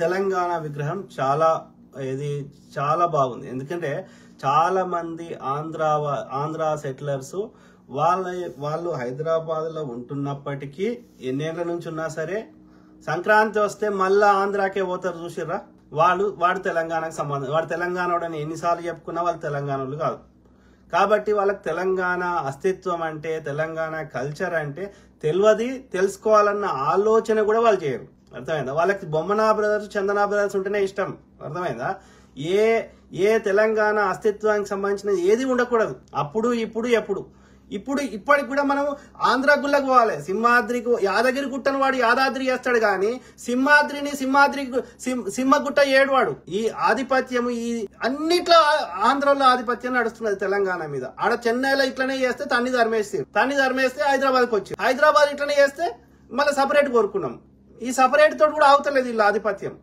తెలంగాణ విగ్రహం చాలా బాగుంది. ఎందుకంటే చాలా మంది ఆంధ్ర సెటిలర్స్ వాళ్ళు హైదరాబాద్ లో ఉంటున్నప్పటికీ ఎన్నేళ్ల నుంచి ఉన్నా సరే సంక్రాంతి వస్తే మళ్ళా ఆంధ్రాకే పోతారు. చూసిర్రా? వాడు తెలంగాణకు సంబంధం, వాడు తెలంగాణ ఎన్నిసార్లు చెప్పుకున్నా వాళ్ళు తెలంగాణలు కాదు. కాబట్టి వాళ్ళకి తెలంగాణ అస్తిత్వం అంటే, తెలంగాణ కల్చర్ అంటే తెలుసుకోవాలన్న ఆలోచన కూడా వాళ్ళు చేయరు. అర్థమైందా? వాళ్ళకి బొమ్మనా బ్రదర్స్, చందనా బ్రదర్స్ ఉంటేనే ఇష్టం. అర్థమైందా? ఏ తెలంగాణ అస్తిత్వానికి సంబంధించిన ఏది ఉండకూడదు. అప్పుడు ఇప్పటికి కూడా మనం ఆంధ్ర గుళ్ళకు పోవాలి. సింహాద్రికి యాదగిరి గుట్టను వాడు యాదాద్రి చేస్తాడు కానీ సింహగుట్ట ఏడువాడు. ఈ ఆధిపత్యం ఈ అన్నిట్లో ఆంధ్రలో ఆధిపత్యం నడుస్తున్నది తెలంగాణ మీద. ఆడ చెన్నైలో ఇట్లనే చేస్తే తన్ని ధర్మేస్తే హైదరాబాద్కి వచ్చి, హైదరాబాద్ ఇట్లనే చేస్తే మళ్ళీ సపరేట్ కోరుకున్నాం. ఈ సపరేట్ తోటి కూడా అవుతలేదు వీళ్ళ ఆధిపత్యం.